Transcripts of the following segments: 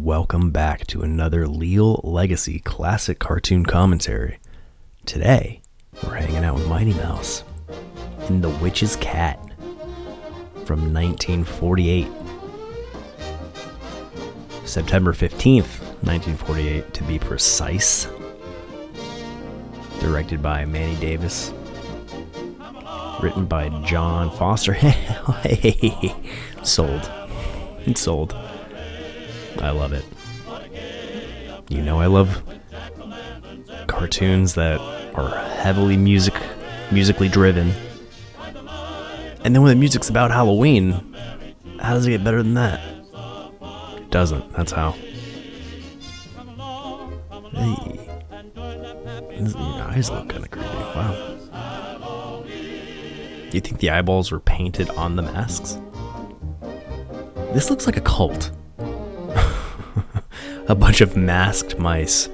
welcome back to another Leal Legacy classic cartoon commentary. Today, we're hanging out with Mighty Mouse in The Witch's Cat from 1948. September 15th, 1948 to be precise. Directed by Manny Davis. Written by John Foster. Hey, sold. It's sold. I love it. You know I love cartoons that are heavily musically driven. And then when the music's about Halloween, how does it get better than that? It doesn't. That's how. Hey. Your eyes look kind of creepy. Wow. Do you think the eyeballs were painted on the masks? This looks like a cult. A bunch of masked mice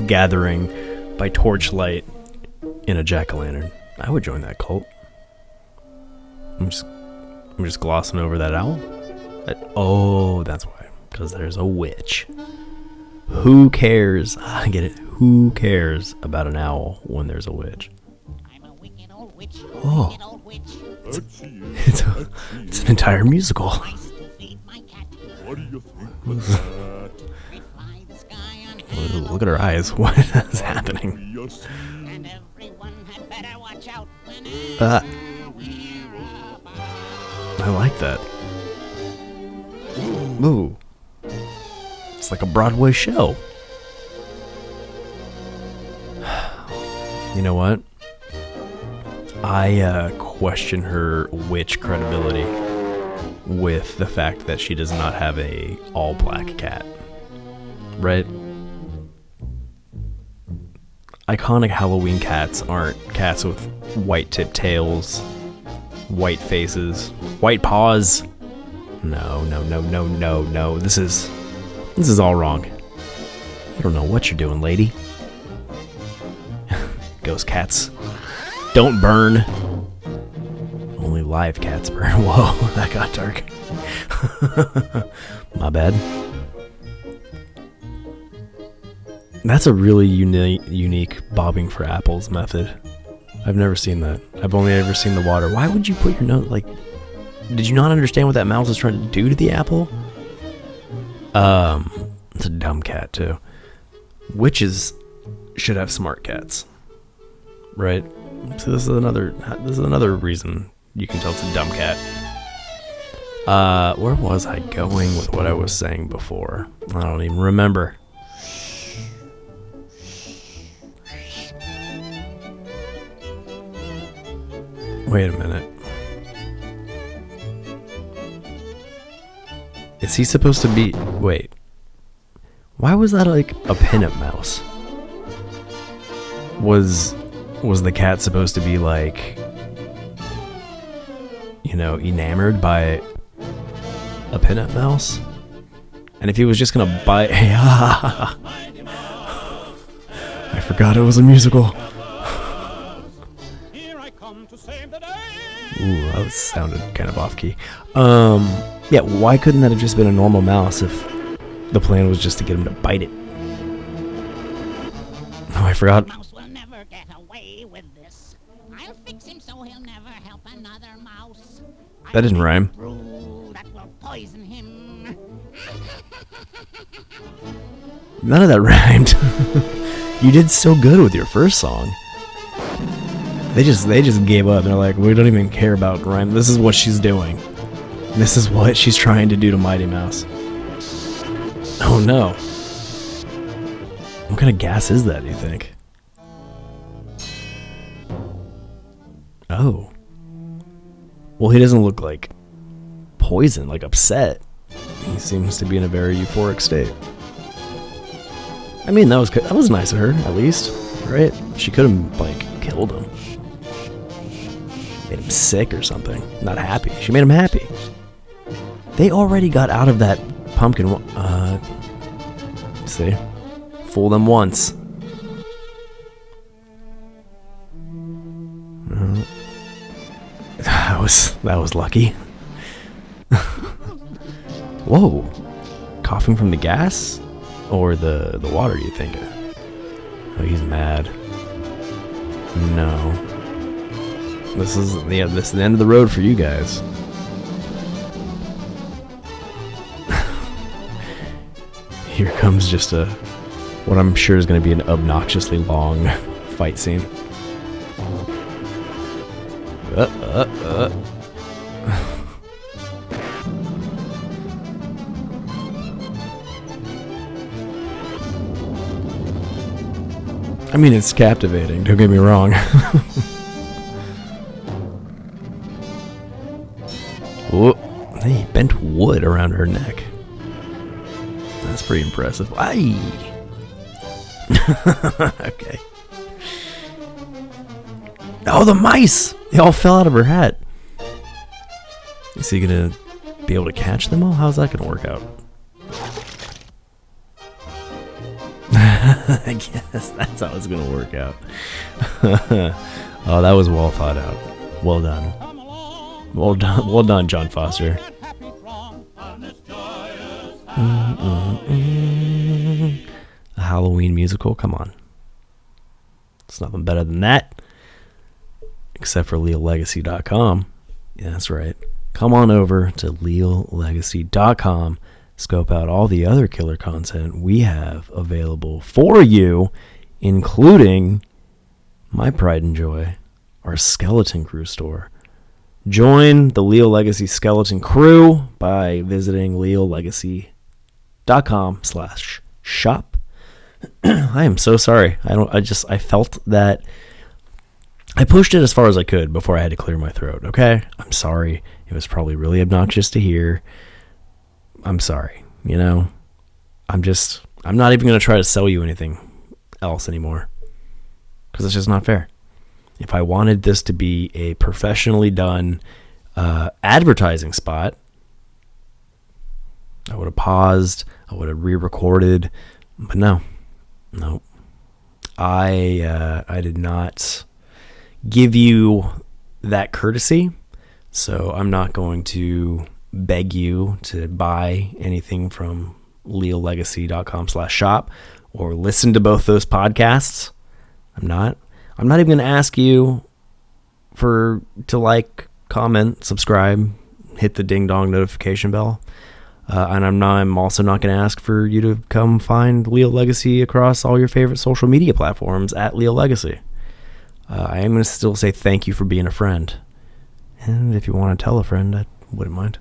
gathering by torchlight in a jack-o'-lantern. I would join that cult. I'm just glossing over that owl. Oh, that's why. Because there's a witch. Who cares? I get it. Who cares about an owl when there's a witch? I'm a wicked old witch. Oh. Wicked old witch. It's an entire musical. Twice to feed my cat. What do you think of that? Fly the sky on Look at her eyes. What is happening? Yes. and everyone had better watch out when I like that. Ooh. It's like a Broadway show. You know what? I question her witch credibility with the fact that she does not have a all-black cat. Right? Iconic Halloween cats aren't cats with white-tipped tails, white faces, white paws. No. This is all wrong. I don't know what you're doing, lady. Ghost cats don't burn. Only live cats burn. Whoa, that got dark. My bad. That's a really unique bobbing for apples method. I've never seen that. I've only ever seen the water. Why would you put your nose, like, did you not understand what that mouse was trying to do to the apple? It's a dumb cat too. Witches should have smart cats. Right? So this is another reason you can tell it's a dumb cat. Where was I going with what I was saying before? I don't even remember. Wait a minute. Is he supposed to be... Wait. Why was that like a pinup mouse? Was the cat supposed to be like, you know, enamored by a pinup mouse? And if he was just gonna bite... I forgot it was a musical. Ooh, that sounded kind of off-key. Yeah, why couldn't that have just been a normal mouse if the plan was just to get him to bite it? Oh, I forgot. mouse will never get away with this. I'll fix him so he'll never help another mouse. That didn't rhyme. Brew that will poison him. None of that rhymed. You did so good with your first song. They just gave up. They're like, we don't even care about rhyme. This is what she's doing. This is what she's trying to do to Mighty Mouse. Oh no. What kind of gas is that, do you think? Oh. Well, he doesn't look like poison, like upset. He seems to be in a very euphoric state. I mean, that was nice of her, at least, right? She could have, like, killed him. Made him sick or something. Not happy. She made him happy. They already got out of that pumpkin. See? Fool them once. That was lucky. Whoa. coughing from the gas or the water, do you think? Oh, he's mad. No. This is the end of the road for you guys. Here comes just what I'm sure is going to be an obnoxiously long fight scene. I mean, it's captivating, don't get me wrong. Whoa. Hey, bent wood around her neck. That's pretty impressive. Aye. Okay. Oh, the mice! They all fell out of her hat. Is he gonna be able to catch them all? How's that gonna work out? I guess that's how it's gonna work out. Oh, that was well thought out. Well done. Well done. Well done, John Foster. A Halloween musical? Come on. It's nothing better than that. Except for LealLegacy.com. Yeah, that's right. Come on over to LealLegacy.com. Scope out all the other killer content we have available for you, including my pride and joy, our Skeleton Crew store. Join the Leal Legacy Skeleton Crew by visiting LealLegacy.com/shop. I am so sorry. I felt that I pushed it as far as I could before I had to clear my throat. Okay? I'm sorry. It was probably really obnoxious to hear. I'm sorry. You know, I'm not even going to try to sell you anything else anymore, because it's just not fair. If I wanted this to be a professionally done advertising spot, I would have paused. I would have re-recorded. But no. I did not give you that courtesy, so I'm not going to beg you to buy anything from LealLegacy.com/shop or listen to both those podcasts. I'm not even going to ask you to like, comment, subscribe, hit the ding dong notification bell. And I'm also not going to ask for you to come find Leal Legacy across all your favorite social media platforms at Leal Legacy. I am going to still say thank you for being a friend. And if you want to tell a friend, I wouldn't mind.